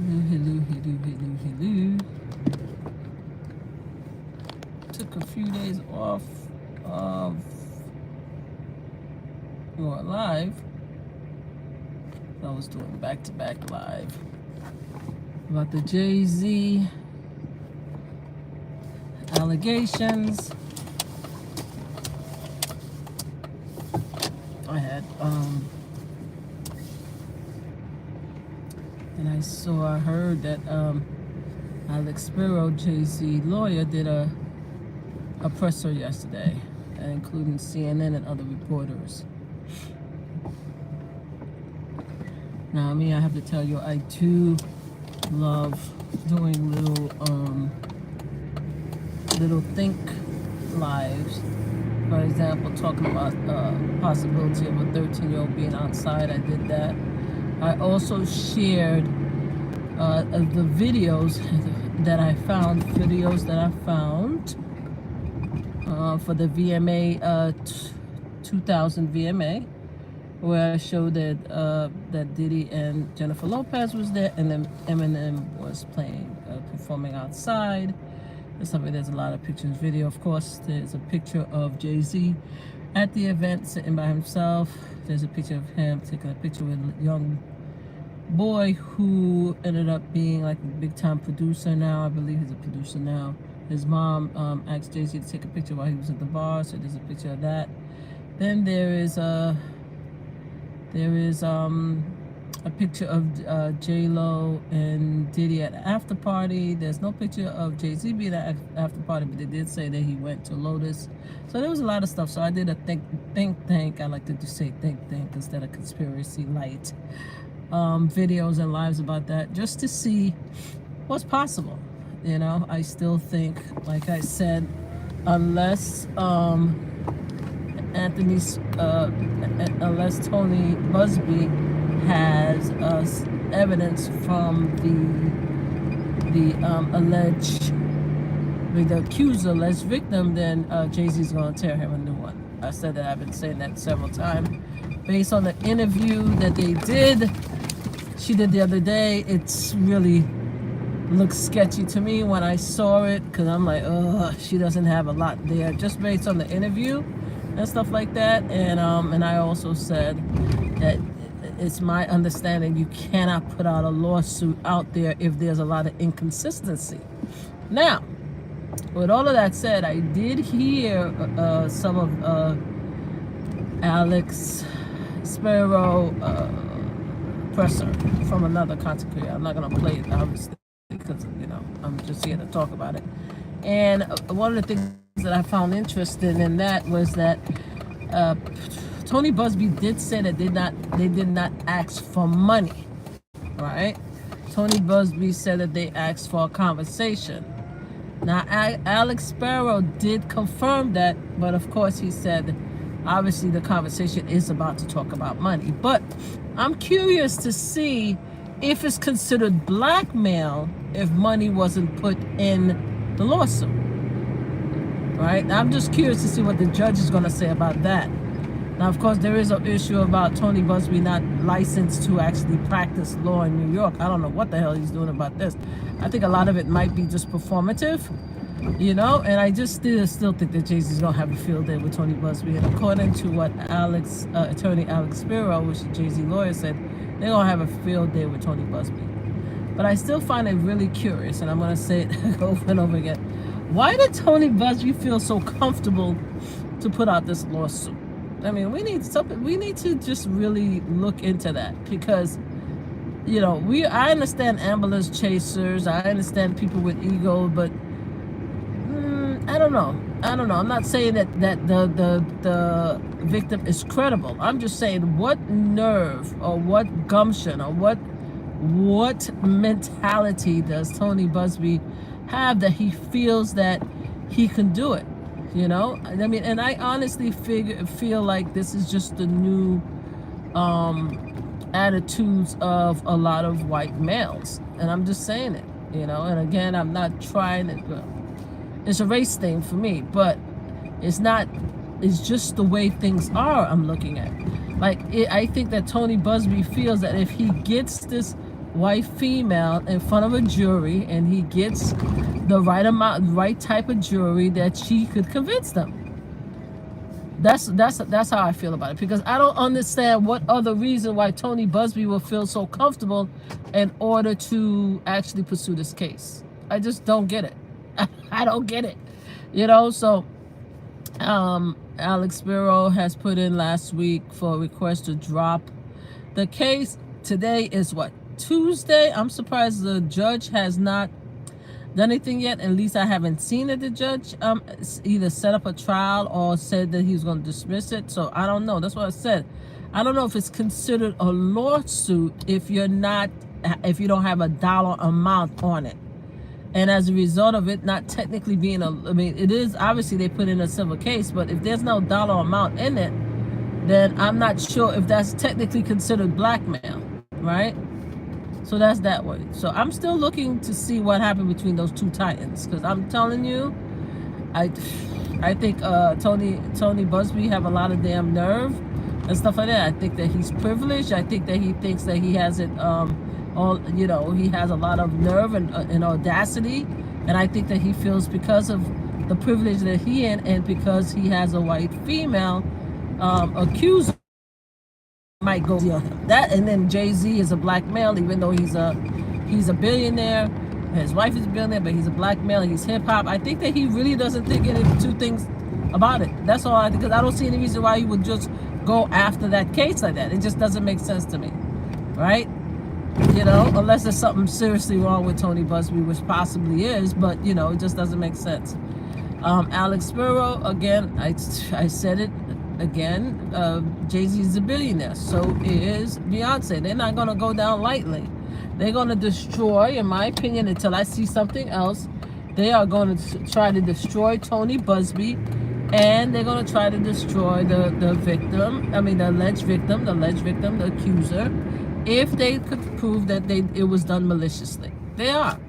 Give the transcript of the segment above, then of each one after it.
Hello. Took a few days off of live. I was doing back-to-back live about the Jay Z allegations. I had and I heard that Spiro, Jay Z lawyer, did a presser yesterday, including CNN and other reporters. Now, I have to tell you, I do love doing little think lives. For example, talking about possibility of a 13-year-old being outside. I did that. I also shared the videos that I found for the VMA 2000 VMA, where I showed that Diddy and Jennifer Lopez was there, and then Eminem was performing outside. There's a lot of pictures, video. Of course, there's a picture of Jay Z at the event sitting by himself. There's a picture of him taking a picture with a young boy who ended up being like a big time producer now. I believe he's a producer now. His mom asked Jay Z to take a picture while he was at the bar, so there's a picture of that. Then there is a picture of J-Lo and Diddy at the after party. There's no picture of Jay Z being at the after party, but they did say that he went to Lotus. So there was a lot of stuff. So I did a think tank. I like to just say think instead of conspiracy light. Videos and lives about that, just to see what's possible. I still think, like I said, unless Tony Buzzbee has evidence from the accuser, alleged victim, then Jay Z's gonna tear him a new one. I said that. I've been saying that several times. Based on the interview that she did the other day, it's really looks sketchy to me when I saw it, because I'm like, she doesn't have a lot there, just based on the interview and stuff like that. And I also said that it's my understanding you cannot put out a lawsuit out there if there's a lot of inconsistency. Now, with all of that said, I did hear some of Alex Spiro presser from another content creator. I'm not gonna play it obviously because I'm just here to talk about it. And one of the things that I found interesting in that was that Tony Buzzbee did say that they did not ask for money, right? Tony Buzzbee said that they asked for a conversation. Now, Alex Spiro did confirm that, but of course he said, obviously the conversation is about to talk about money. But I'm curious to see if it's considered blackmail if money wasn't put in the lawsuit, right? I'm just curious to see what the judge is going to say about that. Now, of course, there is an issue about Tony Buzzbee not licensed to actually practice law in New York. I don't know what the hell he's doing about this. I think a lot of it might be just performative, and I just still think that Jay Z's gonna have a field day with Tony Buzzbee. And according to what attorney Alex Spiro, which is Jay Z lawyer, said, they're gonna have a field day with Tony Buzzbee. But I still find it really curious, and I'm gonna say it over and over again. Why did Tony Buzzbee feel so comfortable to put out this lawsuit? We need something. We need to just really look into that, because I understand ambulance chasers, I understand people with ego, but I don't know. I'm not saying that the victim is credible. I'm just saying, what nerve or what gumption or what mentality does Tony Buzzbee have that he feels that he can do it? And I honestly feel like this is just the new attitudes of a lot of white males, and I'm just saying it, and again, I'm not trying to, it's a race thing for me, but it's not, it's just the way things are. I'm looking at, I think that Tony Buzzbee feels that if he gets this white female in front of a jury, and he gets the right type of jury that she could convince them. That's how I feel about it, because I don't understand what other reason why Tony Buzzbee will feel so comfortable in order to actually pursue this case. I just don't get it. I don't get it. So Alex Spiro has put in last week for a request to drop the case. Today is what, Tuesday? I'm surprised the judge has not done anything yet. At least I haven't seen that the judge either set up a trial or said that he's going to dismiss it. So I don't know. That's what I said. I don't know if it's considered a lawsuit if you don't have a dollar amount on it. And as a result of it not technically being it is, obviously they put in a civil case, but if there's no dollar amount in it, then I'm not sure if that's technically considered blackmail, right? So that's that way. So I'm still looking to see what happened between those two titans, because I'm telling you, I think Tony Buzzbee have a lot of damn nerve and stuff like that. I think that he's privileged. I think that he thinks that he has it he has a lot of nerve and audacity, and I think that he feels because of the privilege that he in, and because he has a white female accuser, might go deal him that. And then Jay Z is a black male, even though he's a billionaire. His wife is a billionaire, but he's a black male and he's hip hop. I think that he really doesn't think any two things about it. That's all I think, because I don't see any reason why he would just go after that case like that. It just doesn't make sense to me, right? Unless there's something seriously wrong with Tony Buzzbee, which possibly is, but it just doesn't make sense. Alex Spiro, again, I said it again, Jay-Z is a billionaire, so is Beyonce. They're not going to go down lightly. They're going to destroy, in my opinion, until I see something else, they are going to try to destroy Tony Buzzbee, and they're going to try to destroy the alleged victim, the accuser, if they could prove that it was done maliciously. They are.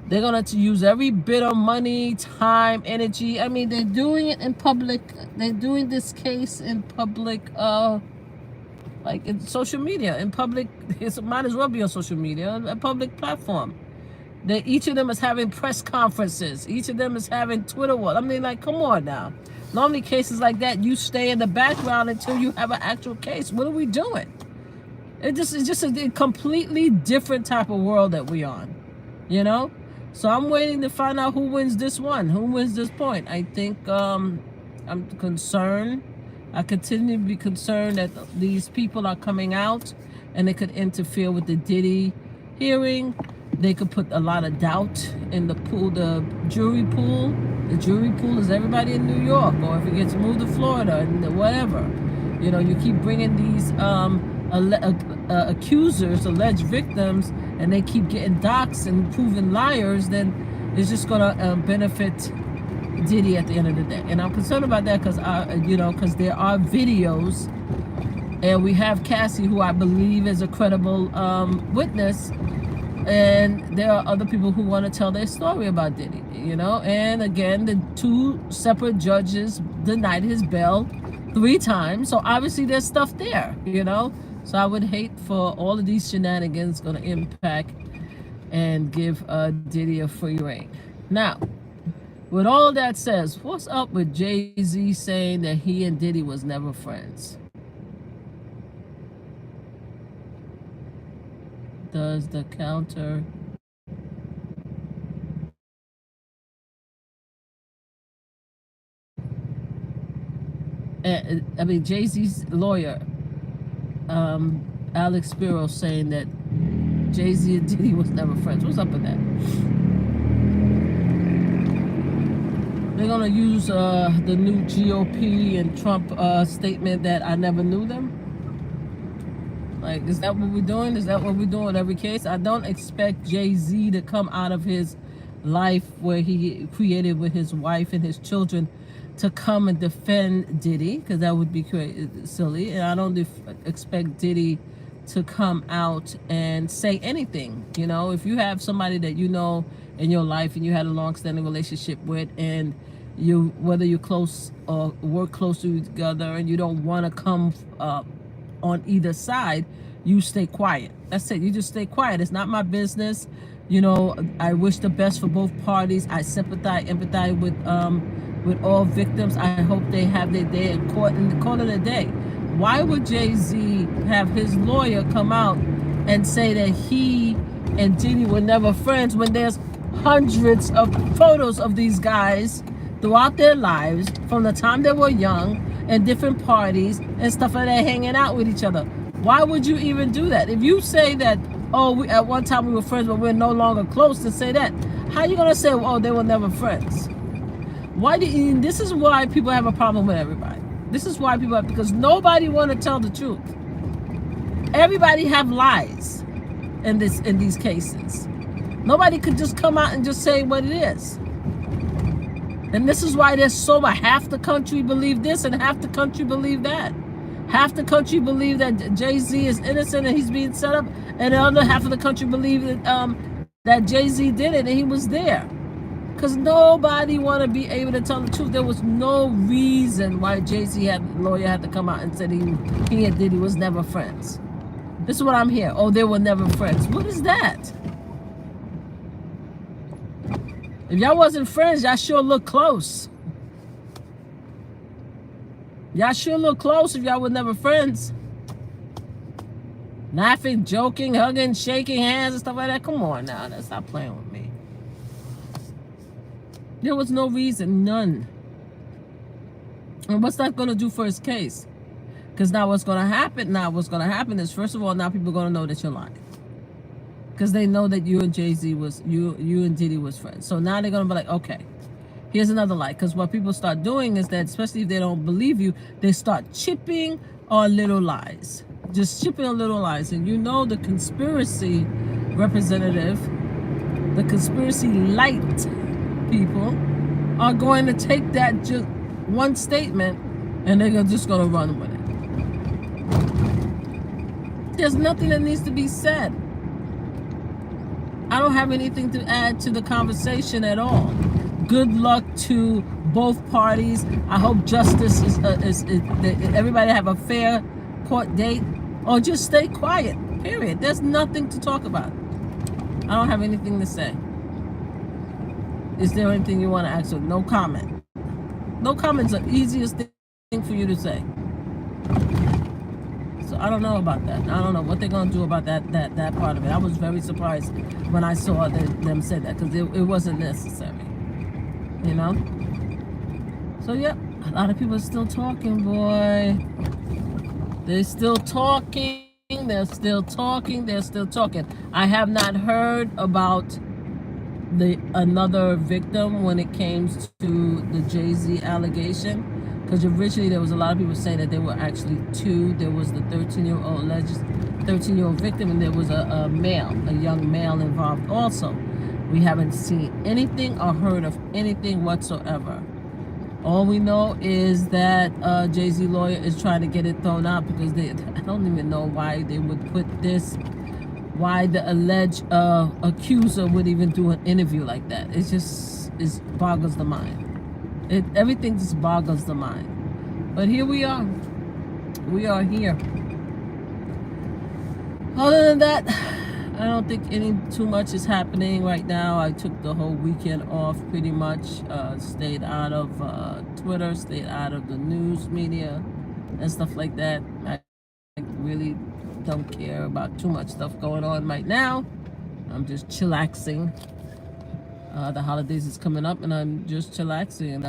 They're going to use every bit of money, time, energy. They're doing it in public. They're doing this case in public, like in social media, in public. It might as well be on social media, a public platform. Each of them is having press conferences. Each of them is having Twitter wars. Come on now. Normally cases like that, you stay in the background until you have an actual case. What are we doing? It's just a completely different type of world that we're on, So I'm waiting to find out who wins this one, who wins this point. I think I'm concerned. I continue to be concerned that these people are coming out and they could interfere with the Diddy hearing. They could put a lot of doubt in the pool, the jury pool. The jury pool is everybody in New York, or if it gets moved to Florida, and whatever. You keep bringing these accusers, alleged victims, and they keep getting doxxed and proven liars, then it's just going to benefit Diddy at the end of the day. And I'm concerned about that because there are videos, and we have Cassie, who I believe is a credible witness, and there are other people who want to tell their story about Diddy, and again, the two separate judges denied his bail 3 times, so obviously there's stuff there, So I would hate for all of these shenanigans going to impact and give Diddy a free rein. Now, with all that says, what's up with Jay-Z saying that he and Diddy was never friends? Does the counter... Jay-Z's lawyer, Alex Spiro, saying that Jay-Z and Diddy was never friends. What's up with that? They're going to use the new GOP and Trump statement that I never knew them. Is that what we're doing? Is that what we're doing in every case? I don't expect Jay-Z to come out of his life where he created with his wife and his children to come and defend Diddy, because that would be silly. And I don't expect Diddy to come out and say anything. If you have somebody that in your life and you had a long-standing relationship with, and whether you're close or work close to together, and you don't want to come on either side, you stay quiet. That's it. You just stay quiet. It's not my business. You know, I wish the best for both parties. I sympathize, empathize with all victims. I hope they have their day in court and call it a day. Why would Jay Z have his lawyer come out and say that he and Diddy were never friends when there's hundreds of photos of these guys throughout their lives from the time they were young and different parties and stuff like that, hanging out with each other? Why would you even do that? If you say that, oh, at one time we were friends, but we're no longer close, to say that, how are you gonna say, oh, they were never friends? This is why people have a problem with everybody. This is why people have, because nobody want to tell the truth. Everybody have lies in these cases. Nobody could just come out and just say what it is. And this is why there's so much. Half the country believe this and half the country believe that. Half the country believe that Jay Z is innocent and he's being set up, and the other half of the country believe that Jay Z did it and he was there. Because nobody want to be able to tell the truth. There was no reason why Jay Z lawyer had to come out and said he and Diddy was never friends. This is what I'm hearing. Oh, they were never friends. What is that? If y'all wasn't friends, y'all sure look close. Y'all sure look close if y'all were never friends. Laughing, joking, hugging, shaking hands and stuff like that. Come on now, let's stop playing with me. There was no reason, none. And what's that going to do for his case? Because now what's going to happen is, first of all, now people are going to know that you're lying. Because they know that you and Jay Z you and Diddy was friends. So now they're going to be like, okay, here's another lie. Because what people start doing is that, especially if they don't believe you, they start chipping on little lies. Just chipping on little lies. And you know the conspiracy representative, the conspiracy light people are going to take that just one statement and they're just going to run with it. There's nothing that needs to be said. I don't have anything to add to the conversation at all. Good luck to both parties. I hope justice is everybody have a fair court date, or just stay quiet, period. There's nothing to talk about. I don't have anything to say. Is there anything you want to ask? No comment. No comment's the easiest thing for you to say. So I don't know about that. I don't know what they're going to do about that part of it. I was very surprised when I saw them say that, because it wasn't necessary. You know? So, yeah, a lot of people are still talking, boy. They're still talking. They're still talking. They're still talking. I have not heard about another victim when it came to the Jay Z allegation, because originally there was a lot of people saying that there were actually two. There was the 13-year-old victim, and there was a young male involved also. We haven't seen anything or heard of anything whatsoever. All we know is that Jay Z lawyer is trying to get it thrown out, because I don't even know why they would put this. Why the alleged accuser would even do an interview like that. It boggles the mind. Everything just boggles the mind. But here we are. We are here. Other than that, I don't think too much is happening right now. I took the whole weekend off pretty much. Stayed out of Twitter, stayed out of the news media and stuff like that. I really don't care about too much stuff going on right now. I'm just chillaxing. The holidays is coming up and I'm just chillaxing, and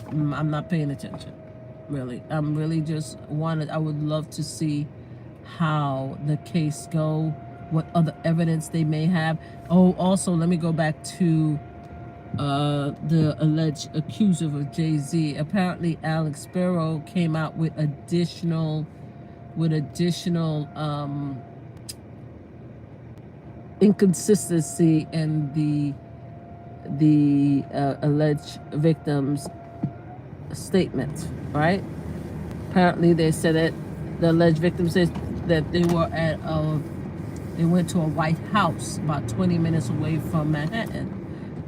I'm not paying attention, really. I'm really just I would love to see how the case go, what other evidence they may have. Oh, also, let me go back to the alleged accuser of Jay Z. Apparently, Alex Spiro came out with additional inconsistency in the alleged victim's statement, right? Apparently, they said that the alleged victim says that they went to a White House about 20 minutes away from Manhattan.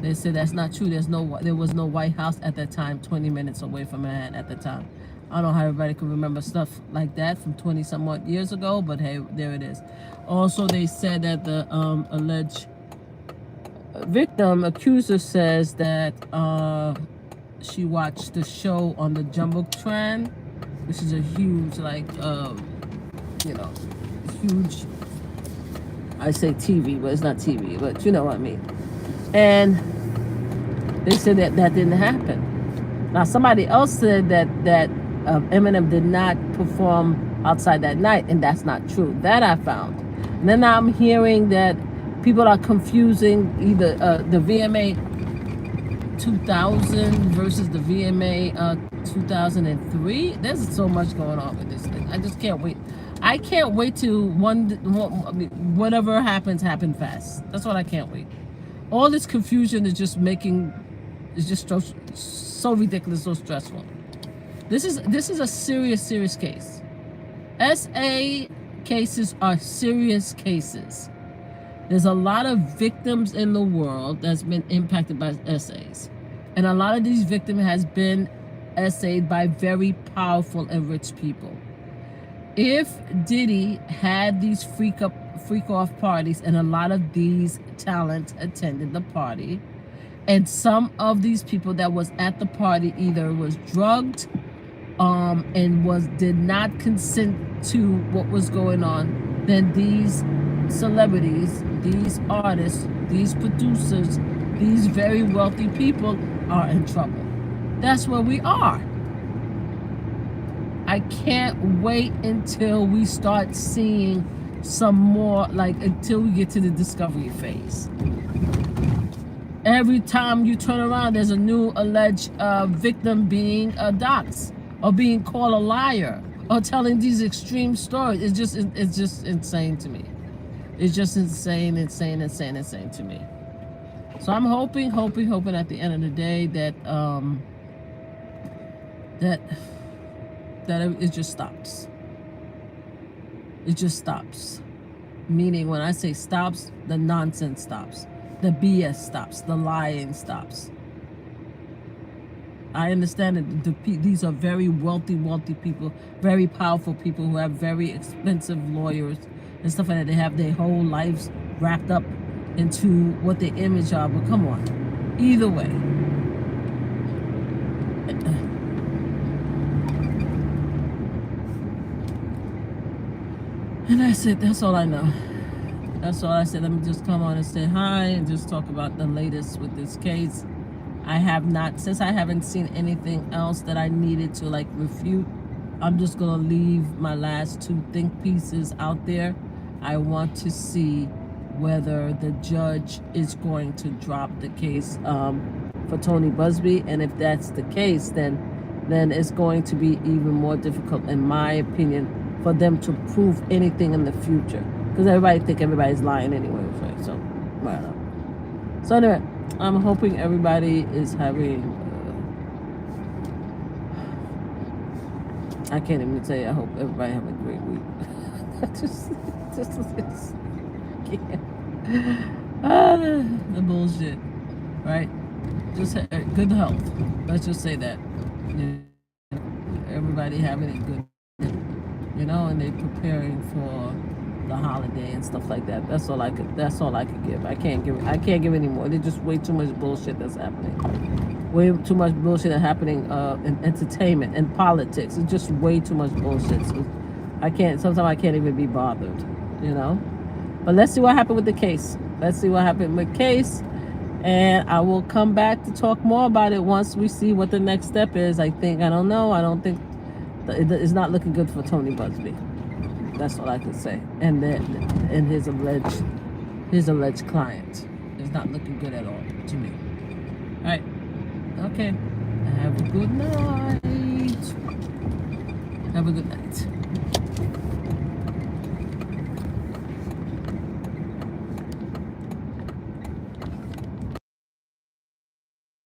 They said that's not true. There was no White House at that time, 20 minutes away from Manhattan at the time. I don't know how everybody can remember stuff like that from 20 somewhat years ago, but hey, there it is. Also, they said that the alleged victim accuser says that she watched the show on the Jumbotron, which is a huge, like, huge, I say TV, but it's not TV, but you know what I mean. And they said that that didn't happen. Now, somebody else said that Eminem did not perform outside that night, and that's not true. That I found. And then I'm hearing that people are confusing either the VMA 2000 versus the VMA 2003. There's so much going on with this thing. I just can't wait. I can't wait to whatever happens, happen fast. That's what I can't wait. All this confusion is just so ridiculous, so stressful. This is a serious case. SA cases are serious cases. There's a lot of victims in the world that's been impacted by SAs. And a lot of these victims has been SA'd by very powerful and rich people. If Diddy had these freak off parties and a lot of these talents attended the party, and some of these people that was at the party either was drugged and did not consent to what was going on, then these celebrities, these artists, these producers, these very wealthy people are in trouble. That's where we are. I can't wait until we start seeing some more, like until we get to the discovery phase. Every time you turn around, there's a new alleged victim being doxxed or being called a liar or telling these extreme stories. It's just insane to me. It's just insane to me. So I'm hoping at the end of the day that it just stops. It just stops. Meaning when I say stops, the nonsense stops. The BS stops. The lying stops. I understand that these are very wealthy people, very powerful people who have very expensive lawyers and stuff like that. They have their whole lives wrapped up into what their image are. But come on. Either way. And that's it. That's all I know. That's all I said. Let me just come on and say hi and just talk about the latest with this case. I have not, since I haven't seen anything else that I needed to like refute, I'm just going to leave my last two think pieces out there. I want to see whether the judge is going to drop the case for Tony Buzzbee. And if that's the case, then it's going to be even more difficult, in my opinion, for them to prove anything in the future. Because everybody think everybody's lying anyway, right? So, I don't know. So anyway, I'm hoping everybody is having, I can't even tell you, I hope everybody having a great week. just can't. The bullshit, right? Just good health. Let's just say that. Yeah. Everybody having it good. And they're preparing for the holiday and stuff like that. That's all I could give. I can't give any more. There's just way too much bullshit that's happening. Way too much bullshit that's happening in entertainment and politics. It's just way too much bullshit. So sometimes I can't even be bothered, But let's see what happened with the case. And I will come back to talk more about it once we see what the next step is. I don't know. I don't think it's not looking good for Tony Buzzbee. That's all I can say. And his alleged client is not looking good at all to me. All right. Okay. Have a good night.